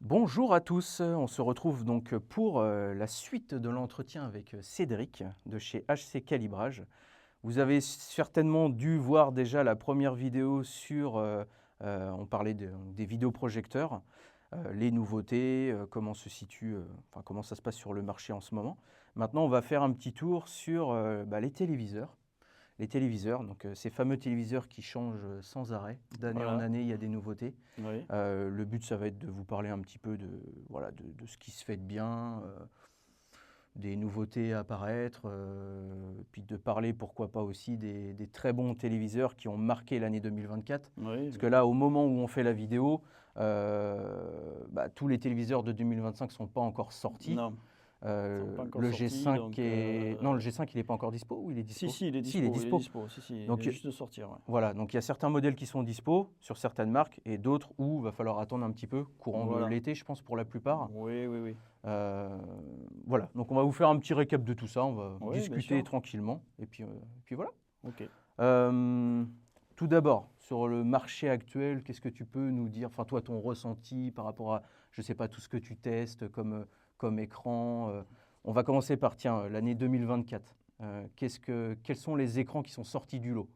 Bonjour à tous, on se retrouve donc pour la suite de l'entretien avec Cédric de chez HC Calibrage. Vous avez certainement dû voir déjà la première vidéo sur, on parlait des vidéoprojecteurs, les nouveautés, comment se situe, enfin comment ça se passe sur le marché en ce moment. Maintenant, on va faire un petit tour sur les téléviseurs. Les téléviseurs, donc ces fameux téléviseurs qui changent sans arrêt, d'année en Voilà, année, il y a des nouveautés. oui. Le but, ça va être de vous parler un petit peu de ce qui se fait de bien, des nouveautés à apparaître, puis de parler, pourquoi pas aussi, des très bons téléviseurs qui ont marqué l'année 2024. Oui, Parce que là, au moment où on fait la vidéo, tous les téléviseurs de 2025 ne sont pas encore sortis. non, ils sont pas encore Le sortis, G5 donc est... Non, le G5, il n'est pas encore dispo ou il est si, dispo? si, il est Si, il est dispo, il est dispo. dispo, si, si, il vient Donc, juste de sortir, ouais. voilà, donc il y a certains modèles qui sont dispo sur certaines marques et d'autres où il va falloir attendre un petit peu, courant de Voilà. l'été, je pense, pour la plupart. Oui, oui, oui. Euh, voilà, donc on va vous faire un petit récap de tout ça, on va Oui, bien discuter sûr. tranquillement, et puis voilà. Ok. Euh, Tout d'abord, sur le marché actuel, qu'est-ce que tu peux nous dire, enfin toi, ton ressenti par rapport à, je sais pas, tout ce que tu testes comme écran. On va commencer par, tiens, l'année 2024. Quels sont les écrans qui sont sortis du lot?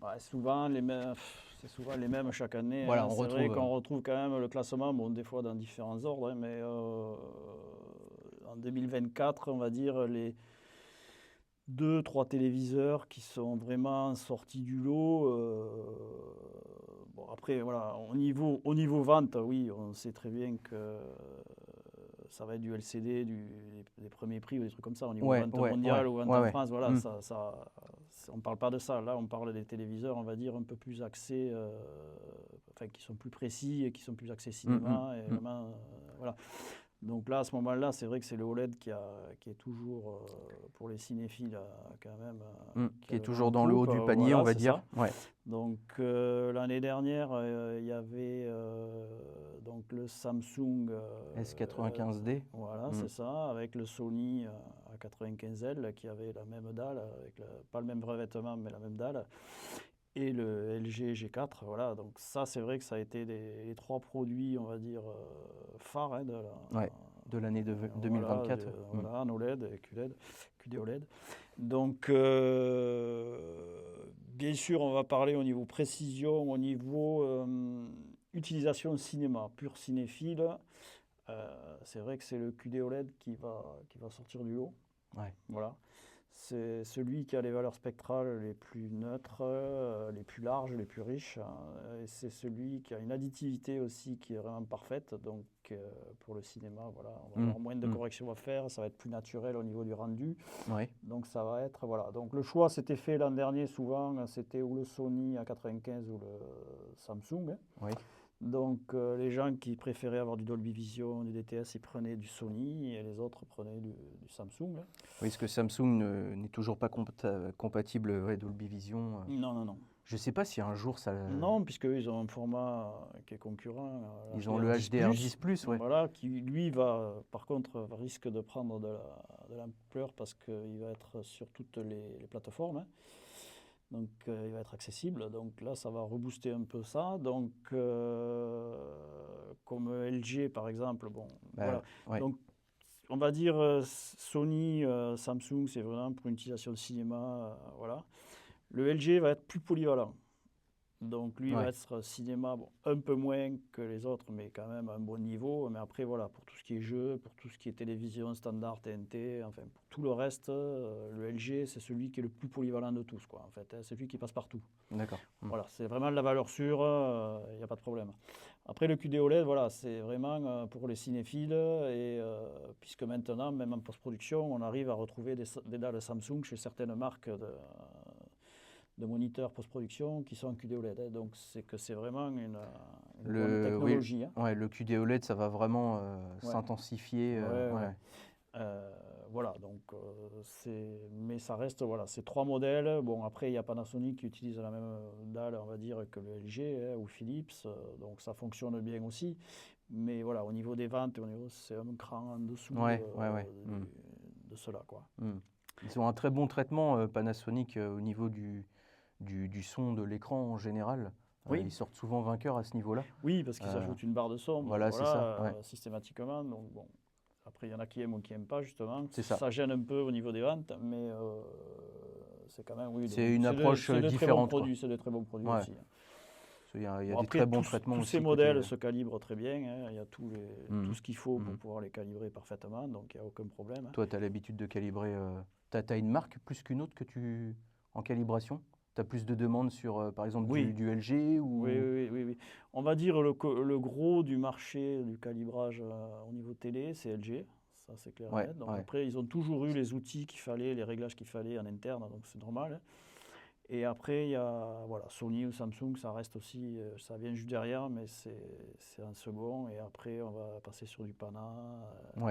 Ouais, souvent les mêmes, c'est souvent les mêmes chaque année, Voilà, hein. on C'est vrai retrouve. qu'on retrouve quand même le classement, bon, des fois dans différents ordres, hein, mais en 2024, on va dire les deux, trois téléviseurs qui sont vraiment sortis du lot. Bon, après, voilà, au niveau vente, oui, on sait très bien que ça va être du LCD, des premiers prix ou des trucs comme ça. Au niveau Ouais, vente ouais, mondiale ouais, ou vente ouais, en ouais. France, voilà, Hmm. on ne parle pas de ça. Là, on parle des téléviseurs, on va dire, un peu plus axés, enfin, qui sont plus précis et qui sont plus axés Hmm, hmm, cinéma. Et hmm. vraiment, voilà. Donc là, à ce moment-là, c'est vrai que c'est le OLED qui est toujours, pour les cinéphiles, quand même, qui Qui a est le vent toujours en dans le haut poupe. du panier, on Voilà, va c'est dire. ça. Ouais. Donc l'année dernière, il y avait donc le Samsung, S95D. voilà, Hmm. c'est ça, avec le Sony A95L qui avait la même dalle, avec pas le même revêtement, mais la même dalle, et le LG G4. Voilà, donc ça, c'est vrai que ça a été les trois produits, on va dire, phares, hein, Ouais, de l'année voilà, 2024. Ouais. Hmm. voilà, un OLED et QD OLED. Donc, bien sûr, on va parler au niveau précision, au niveau utilisation cinéma, pur cinéphile. C'est vrai que c'est le QD OLED qui va sortir du lot. Ouais. Voilà. C'est celui qui a les valeurs spectrales les plus neutres, les plus larges, les plus riches. Et c'est celui qui a une additivité aussi qui est vraiment parfaite. Donc pour le cinéma, voilà, on va Hmm, avoir moins de hmm. corrections à faire, ça va être plus naturel au niveau du rendu. Ouais. Donc ça va être, voilà. Donc le choix s'était fait l'an dernier souvent, c'était ou le Sony A95 ou le Samsung, hein. Ouais. Donc les gens qui préféraient avoir du Dolby Vision, du DTS, ils prenaient du Sony et les autres prenaient du Samsung, hein. Oui, parce que Samsung n'est toujours pas compatible, ouais, Dolby Vision. Non, non, non. Je ne sais pas si un jour ça. Non, puisqu'ils ont un format qui est concurrent, Ils ont le HDR10+, HDR10+, ouais. voilà, qui lui va, par contre, risque de prendre de l'ampleur parce qu'il va être sur toutes les plateformes, hein. Donc il va être accessible. Donc là, ça va rebooster un peu ça. Donc comme LG par exemple, bon, voilà. Ouais. Donc on va dire Sony, Samsung, c'est vraiment pour une utilisation de cinéma, voilà. Le LG va être plus polyvalent. Donc lui va Ouais. être cinéma, bon, un peu moins que les autres, mais quand même à un bon niveau. Mais après, voilà, pour tout ce qui est jeu, pour tout ce qui est télévision standard, TNT, enfin pour tout le reste, le LG, c'est celui qui est le plus polyvalent de tous, quoi, en fait, hein. C'est celui qui passe partout. D'accord. Hmm. Voilà, c'est vraiment de la valeur sûre, il n'y a pas de problème. Après, le QD OLED, voilà, c'est vraiment pour les cinéphiles, et puisque maintenant, même en post-production, on arrive à retrouver des dalles Samsung chez certaines marques de moniteurs post-production qui sont en QD OLED, hein. Donc c'est vraiment une bonne Oui, technologie, hein. ouais, le QD OLED, ça va vraiment Ouais, s'intensifier. ouais, ouais. Ouais. Voilà, donc mais ça reste, voilà, c'est trois modèles. Bon, après, il y a Panasonic qui utilise la même dalle, on va dire, que le LG, hein, ou Philips, donc ça fonctionne bien aussi. Mais voilà, au niveau des ventes, c'est un cran en dessous Ouais, ouais, ouais. Hmm. de cela, quoi. Hmm. Ils ont un très bon traitement, Panasonic, au niveau du son de l'écran en général. Oui. Ils sortent souvent vainqueurs à ce niveau-là. Oui, parce qu'ils ajoutent une barre de son. Voilà, c'est ça. Ouais. Systématiquement. Donc, bon. Après, il y en a qui aiment ou qui n'aiment pas, justement. C'est ça. Ça gêne un peu au niveau des ventes, mais c'est quand même, oui. C'est une approche différente. C'est de très bons produits Ouais. aussi. Il y a Bon, des après, très bons traitements tous aussi. ces modèles se calibrent très bien. Hein. Il y a tout ce qu'il faut pour pouvoir les calibrer parfaitement, donc il n'y a aucun problème. Hein. Toi, tu as l'habitude de calibrer. Tu as une marque plus qu'une autre en calibration? Tu as plus de demandes sur, par exemple, du LG ou... Oui. On va dire le gros du marché du calibrage au niveau télé, c'est LG. Ça, c'est clair et net. Donc après, ils ont toujours eu les outils qu'il fallait, les réglages qu'il fallait en interne, donc c'est normal. Hein. Et après, il y a Sony ou Samsung, ça reste aussi, ça vient juste derrière, mais c'est un second. Et après, on va passer sur du Pana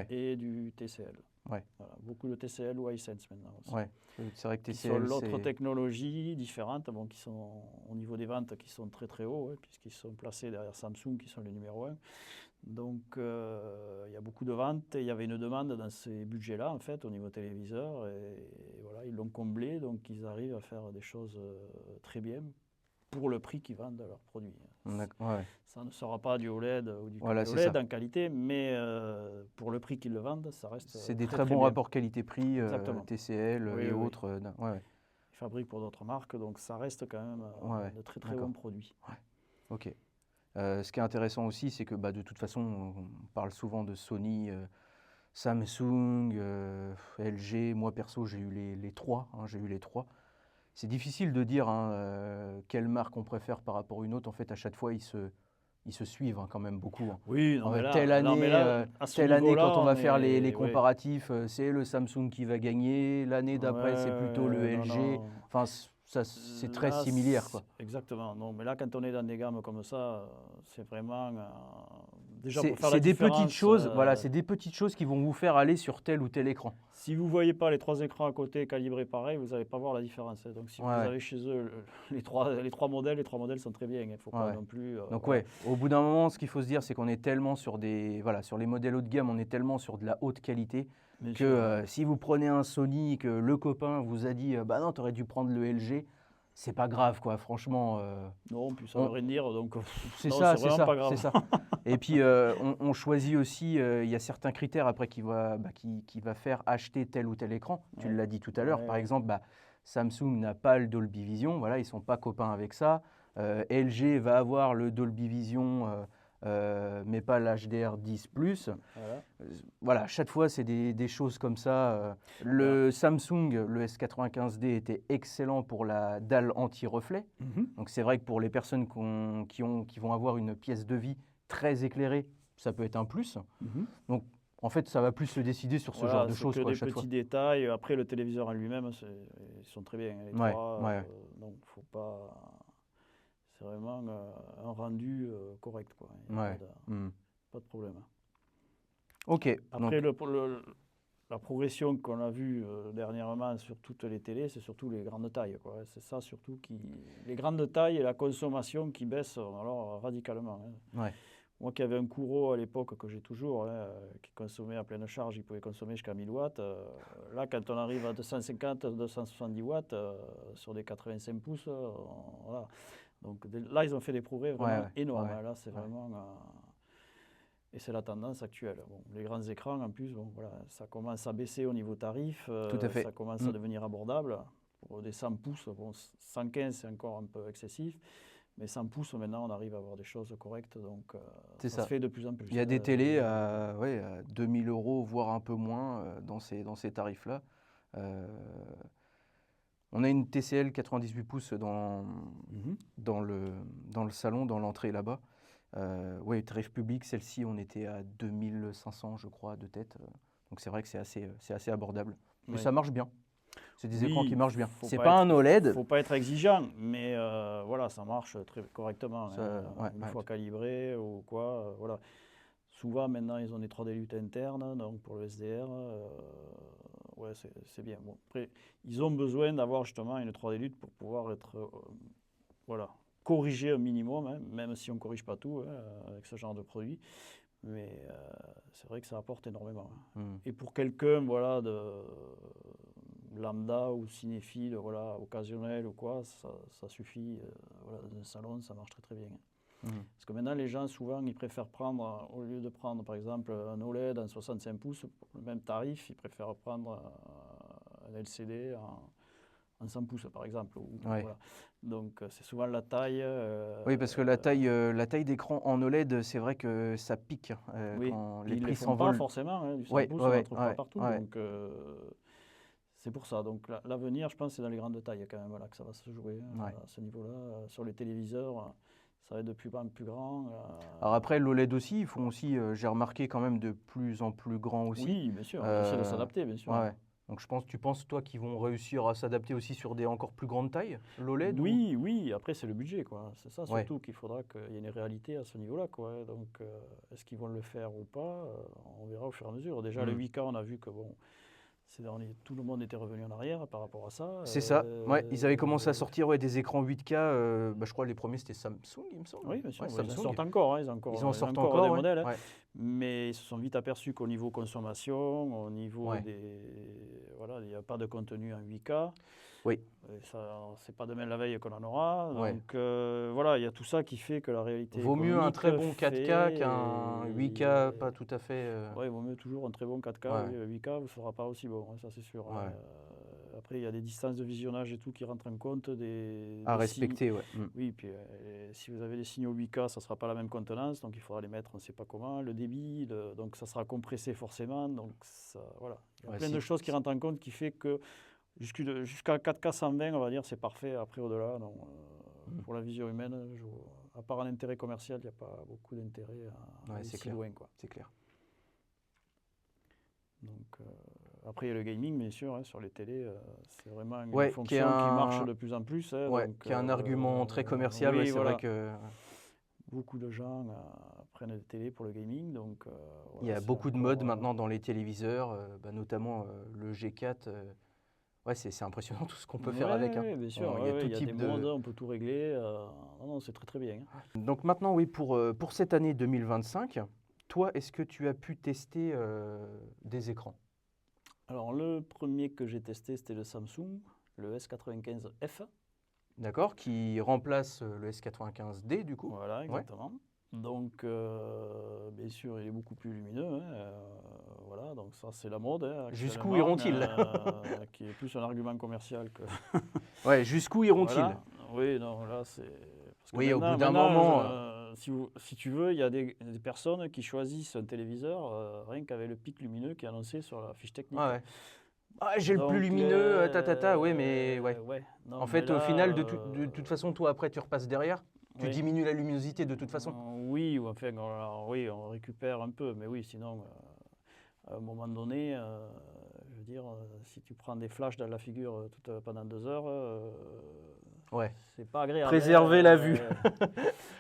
et du TCL. Ouais. Voilà, beaucoup de TCL ou Hisense maintenant aussi. Ouais. C'est vrai que TCL, qui sont l'autre technologie différente, bon, qui sont au niveau des ventes qui sont très très hauts, puisqu'ils sont placés derrière Samsung, qui sont les numéro 1. Donc il y a beaucoup de ventes, et il y avait une demande dans ces budgets-là, en fait, au niveau téléviseur, et voilà, ils l'ont comblé, donc ils arrivent à faire des choses très bien pour le prix qu'ils vendent leurs produits. Ça ne sera pas du OLED ou du OLED en qualité, mais pour le prix qu'ils le vendent, ça reste c'est des très bons rapports qualité-prix, TCL et autres. Ils fabriquent pour d'autres marques, donc ça reste quand même de très très bons produits. Ouais. Ok. Ce qui est intéressant aussi, c'est que de toute façon, on parle souvent de Sony, Samsung, LG. Moi perso, j'ai eu les trois. J'ai eu les trois. C'est difficile de dire quelle marque on préfère par rapport à une autre. En fait, à chaque fois, ils se suivent quand même beaucoup. Oui, telle année, quand on va faire les comparatifs, c'est le Samsung qui va gagner. L'année d'après, c'est plutôt le LG. Enfin, ça, c'est très similaire, quoi. Exactement. Non, mais là, quand on est dans des gammes comme ça, c'est vraiment déjà pour faire la c'est des différence. Petites choses, voilà, c'est des petites choses qui vont vous faire aller sur tel ou tel écran. Si vous voyez pas les trois écrans à côté calibrés pareil, vous n'allez pas voir la différence. Donc, si vous avez chez eux les trois modèles sont très bien. Il ne faut pas non plus. Donc au bout d'un moment, ce qu'il faut se dire, c'est qu'on est tellement sur sur les modèles haut de gamme, on est tellement sur de la haute qualité. Si vous prenez un Sony, que le copain vous a dit non, tu aurais dû prendre le LG, c'est pas grave, quoi, franchement. Non, puis ça veut rien dire, donc c'est pas grave. C'est ça. Et puis on choisit aussi, il y a certains critères après qui va faire acheter tel ou tel écran. Tu l'as dit tout à l'heure, par exemple, Samsung n'a pas le Dolby Vision, voilà, ils sont pas copains avec ça. LG va avoir le Dolby Vision, mais pas l'HDR10+. Voilà, chaque fois, c'est des choses comme ça. Le Samsung, le S95D, était excellent pour la dalle anti-reflet. Donc, c'est vrai que pour les personnes qui vont avoir une pièce de vie très éclairée, ça peut être un plus. Donc, en fait, ça va plus se décider sur ce genre de choses. C'est que des petits détails. Après, le téléviseur en lui-même, ils sont très bien. Les trois, donc, faut pas... C'est vraiment un rendu correct, quoi. Pas de problème. Ok. Après, la progression qu'on a vue dernièrement sur toutes les télés, c'est surtout les grandes tailles, quoi. C'est ça surtout les grandes tailles et la consommation qui baisse alors radicalement. Moi qui avais un Kuro à l'époque, que j'ai toujours, qui consommait à pleine charge, il pouvait consommer jusqu'à 1000 watts. Là, quand on arrive à 250, 270 watts sur des 85 pouces, voilà. Donc là, ils ont fait des progrès vraiment énormes. Là, c'est vraiment... et c'est la tendance actuelle. Bon, les grands écrans, en plus, ça commence à baisser au niveau tarif. Tout à fait. Ça commence à devenir abordable. Pour des 100 pouces, 115, c'est encore un peu excessif. Mais 100 pouces, maintenant, on arrive à avoir des choses correctes. Donc, ça se fait de plus en plus. Il y a des télés à 2000 €, voire un peu moins, dans ces tarifs-là. On a une TCL 98 pouces dans le salon, dans l'entrée là-bas. Tarif public, celle-ci, on était à 2500, je crois, de tête. Donc c'est vrai que c'est assez abordable. Mais ça marche bien. C'est des écrans qui marchent bien. C'est pas un OLED. Il ne faut pas être exigeant, mais voilà, ça marche très correctement. Une fois calibré ou quoi. Voilà. Souvent, maintenant, ils ont des 3D luttes internes, donc pour le SDR. C'est bien. Bon, après, ils ont besoin d'avoir justement une 3D lutte pour pouvoir être corriger un minimum, même si on ne corrige pas tout avec ce genre de produit. Mais c'est vrai que ça apporte énormément. Et pour quelqu'un lambda ou cinéphile, voilà, occasionnel ou quoi, ça suffit. Voilà, dans un salon, ça marche très très bien. Parce que maintenant, les gens, souvent, ils préfèrent prendre, au lieu de prendre, par exemple, un OLED en 65 pouces, pour le même tarif, ils préfèrent prendre un LCD en 100 pouces, par exemple. Ouais. Voilà. Donc, c'est souvent la taille. Oui, parce que la taille d'écran en OLED, c'est vrai que ça pique Oui, quand puis les ils ne les prix font pas s'envolent. forcément, hein, du 100 Ouais, pouces, ouais, on n'en ouais, trouve ouais, pas partout. ouais. Donc, c'est pour ça. Donc, l'avenir, je pense, c'est dans les grandes tailles quand même, voilà, que ça va se jouer Ouais. à ce niveau-là. Sur les téléviseurs, ça va être de plus en plus grand. Alors après, l'OLED aussi, ils font aussi, j'ai remarqué quand même de plus en plus grand aussi. Oui, bien sûr, ils essaient de s'adapter, bien sûr. Ouais. Donc je pense, tu penses, toi, qu'ils vont réussir à s'adapter aussi sur des encore plus grandes tailles, l'OLED ou... Oui, oui, après c'est le budget, quoi. C'est ça Ouais. surtout qu'il faudra qu'il y ait une réalité à ce niveau-là, quoi. Donc, est-ce qu'ils vont le faire ou pas? On verra au fur et à mesure. Déjà, le 8K, on a vu que bon, tout le monde était revenu en arrière par rapport à ça. C'est ça. Ouais, ils avaient commencé à sortir des écrans 8K. Bah, je crois les premiers c'était Samsung, il me semble. Oui, bien sûr. Ouais, Ils en Samsung. sortent encore, hein, ils Ils en ont sortent encore encore, des ouais. modèles, hein. Ouais. Mais ils se sont vite aperçus qu'au niveau consommation, au niveau Ouais. voilà, il n'y a pas de contenu en 8K. Oui. Et ça, c'est pas demain la veille qu'on en aura. Ouais. Donc voilà, il y a tout ça qui fait que la réalité Vaut mieux un économique très bon 4K fait- qu'un 8K pas tout à fait. Ouais, il vaut mieux toujours un très bon 4K. Ouais. Oui, 8K ne sera pas aussi bon, hein, ça c'est sûr. Ouais. Après, il y a des distances de visionnage et tout qui rentrent en compte. À des respecter, ouais. Oui, puis si vous avez des signaux 8K, ça ne sera pas la même contenance, donc il faudra les mettre on ne sait pas comment. Le débit, donc ça sera compressé forcément. Donc ça, voilà. Il y a Ouais, plein de choses qui rentrent en compte qui fait que jusqu'à 4K 120, on va dire, c'est parfait. Après, au-delà, non. Pour la vision humaine, à part un intérêt commercial, il n'y a pas beaucoup d'intérêt à aller si loin, quoi. C'est clair. Donc, après, il y a le gaming, bien sûr, hein, sur les télés. C'est vraiment une Ouais, fonction qui marche de plus en plus. Hein, Ouais, donc, qui est un argument très commercial. oui, Ouais, c'est voilà. vrai que Beaucoup de gens prennent des télés pour le gaming. Donc, il y a c'est beaucoup de encore, modes maintenant dans les téléviseurs, notamment le G4. Ouais, c'est impressionnant tout ce qu'on peut faire avec. Hein. Oui, bien sûr. Il y a tout Il y a type des modes, on peut tout régler. Non, c'est très très bien. Hein. Donc maintenant, oui, pour cette année 2025, toi, est-ce que tu as pu tester des écrans? Alors, le premier que j'ai testé, c'était le Samsung, le S95F. D'accord, qui remplace le S95D du coup. Voilà, exactement. Donc, bien sûr, il est beaucoup plus lumineux. Hein, voilà, donc ça, c'est la mode. Hein, Jusqu'où iront-ils? Qui est plus un argument commercial que. Ouais, jusqu'où iront-ils? Voilà. Oui, non, là, c'est. Parce que Oui, au bout d'un maintenant, moment. si tu veux, il y a des personnes qui choisissent un téléviseur rien qu'avec le pic lumineux qui est annoncé sur la fiche technique. Ouais. Ah, j'ai le Donc, plus lumineux, oui, mais ouais. Non, En mais fait, au là, final, de toute façon, toi, après, tu repasses derrière, tu oui. diminues la luminosité de toute façon. Oui, ou enfin, oui, on récupère un peu, mais oui, sinon, à un moment donné, je veux dire, si tu prends des flashs dans la figure pendant 2 heures, Ouais. c'est pas agréable. Préserver la vue.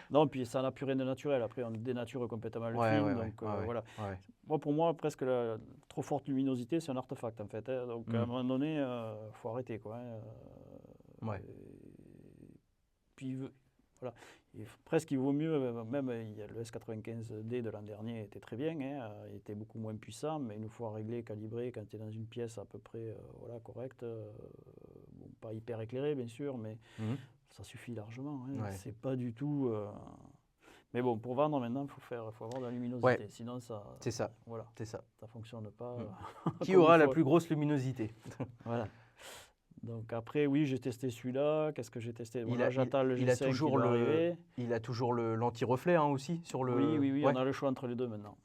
Non, puis ça n'a plus rien de naturel. Après, on dénature complètement le film. Donc, voilà. Ouais. Moi, pour moi, presque la trop forte luminosité, c'est un artefact, en fait. Hein. Donc, à un moment donné, il faut arrêter, quoi. Hein. Ouais. Puis, voilà. Presque, il vaut mieux, même le S95D de l'an dernier était très bien, hein, il était beaucoup moins puissant, mais une fois réglé, calibré, quand tu es dans une pièce à peu près correcte, bon, pas hyper éclairée, bien sûr, mais ça suffit largement. Hein. C'est pas du tout. Mais bon, pour vendre maintenant, il faut avoir de la luminosité. Sinon, ça. C'est ça. Voilà. C'est ça. Ça fonctionne pas. Qui aura la plus grosse luminosité? Voilà. Donc après, oui, j'ai testé celui-là. Qu'est-ce que j'ai testé? Il Là, j'attends le G5 qui doit arriver. Il a toujours l'anti-reflet aussi sur le. Oui, on a le choix entre les deux maintenant.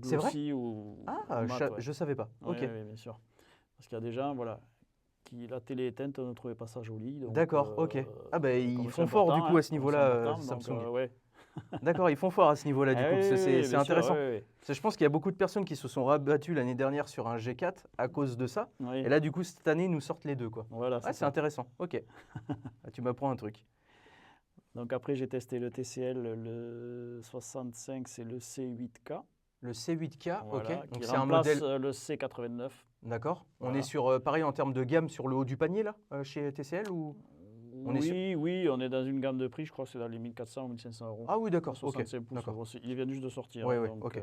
C'est vrai? Ou mat, je savais pas. Oui, ok. oui, bien sûr. Parce qu'il y a des gens, voilà, qui la télé éteinte ne trouvaient pas ça joli. D'accord, ok. Ah ben ils font fort du coup à ce niveau-là, Samsung. Ouais. D'accord, ils font fort à ce niveau-là du coup. C'est intéressant. Oui. Je pense qu'il y a beaucoup de personnes qui se sont rabattues l'année dernière sur un G4 à cause de ça. Oui. Et là du coup cette année ils nous sortent les deux quoi. Voilà. C'est intéressant. Ok. Tu m'apprends un truc. Donc après j'ai testé le TCL, le 65, c'est le C8K. Le C8K, voilà, ok. Donc qui c'est un modèle. Le C89. D'accord. Voilà. On est sur pareil en termes de gamme sur le haut du panier là chez TCL ou? On est sur... Oui, on est dans une gamme de prix, je crois que c'est dans les 1400 ou 1500 euros. Ah oui, d'accord, ok. 65 pouces, D'accord. bon, il vient juste de sortir. Ouais, hein, ouais, donc, ok.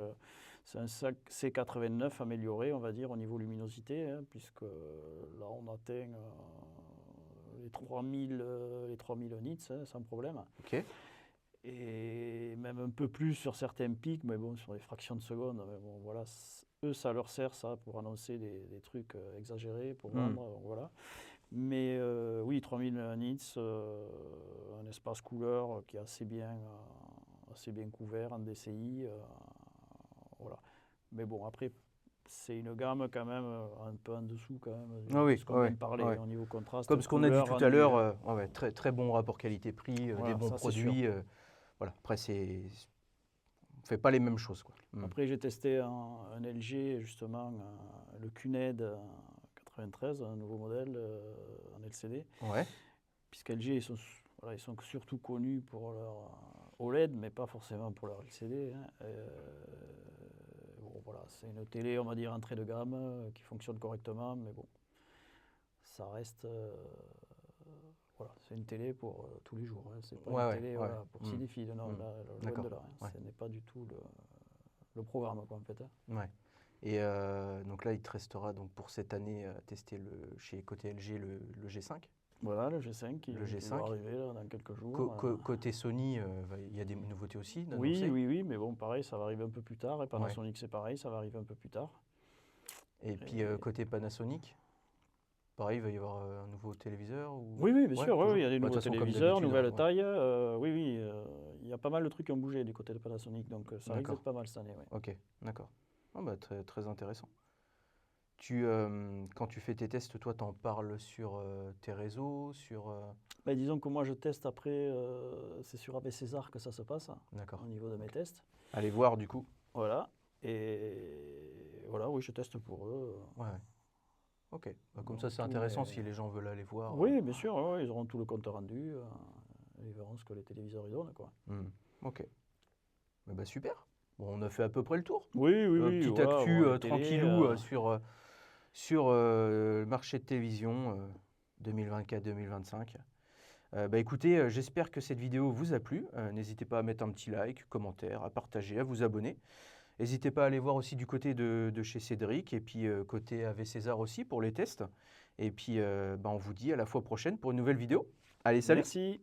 c'est un C89 amélioré, on va dire, au niveau luminosité, hein, puisque là, on atteint les 3000 nits, hein, sans problème. Ok. Et même un peu plus sur certains pics, mais bon, sur des fractions de secondes. Mais bon, voilà, eux, ça leur sert, ça, pour annoncer des trucs exagérés, pour vendre, voilà. Mais oui, 3000 nits, un espace couleur qui est assez bien couvert en DCI, voilà. Mais bon, après, c'est une gamme quand même un peu en dessous quand même Ah oui, de ce qu'on vient de parler au niveau contraste. comme ce qu'on a dit couleur, tout à l'heure, rendu, très, très bon rapport qualité-prix, voilà, des bons ça, c'est sûr. produits. Voilà. Après, on ne fait pas les mêmes choses, quoi. Après, j'ai testé un LG, justement, le QNED 93, un nouveau modèle en LCD. Ouais. Puisqu'LG, ils sont surtout connus pour leur OLED, mais pas forcément pour leur LCD. Hein. Bon, voilà, c'est une télé, on va dire, entrée de gamme, qui fonctionne correctement, mais bon, ça reste... voilà, c'est une télé pour tous les jours. Hein. C'est pas une télé voilà, pour cinéphiles, non, là, loin de là. Hein. Ce n'est pas du tout le programme, quoi, en fait. Hein. Ouais. Et donc là, il te restera donc, pour cette année à tester chez côté LG le G5. Voilà, le G5 qui G5. va arriver là, dans quelques jours. Côté Sony, il y a des nouveautés aussi d'annoncer. Oui, mais bon, pareil, ça va arriver un peu plus tard. Et Panasonic, c'est pareil, ça va arriver un peu plus tard. Et puis côté Panasonic, pareil, il va y avoir un nouveau téléviseur ou... Oui, bien sûr, il y a des nouveaux téléviseurs, nouvelle taille. Oui, il y a pas mal de trucs qui ont bougé du côté de Panasonic, donc ça risque d'être pas mal cette année. Ouais. Ok, d'accord. Ah bah, très, très intéressant. Quand tu fais tes tests, toi, tu en parles sur tes réseaux, sur... Disons que moi, je teste après, c'est sur AB César que ça se passe, au niveau de mes tests. Allez voir, du coup. Voilà, et voilà, oui, je teste pour eux. Ouais. Ok, comme ça, c'est intéressant si les gens veulent aller voir. Oui, bien sûr, ils auront tout le compte rendu, ils verront ce que les téléviseurs ils donnent, quoi. Ok. Bah, super. Bon, on a fait à peu près le tour. Oui. Petite actu tranquillou sur le marché de télévision 2024-2025. Bah écoutez, j'espère que cette vidéo vous a plu. N'hésitez pas à mettre un petit like, commentaire, à partager, à vous abonner. N'hésitez pas à aller voir aussi du côté de chez Cédric et puis côté AV César aussi pour les tests. Et puis on vous dit à la fois prochaine pour une nouvelle vidéo. Allez, salut! Merci.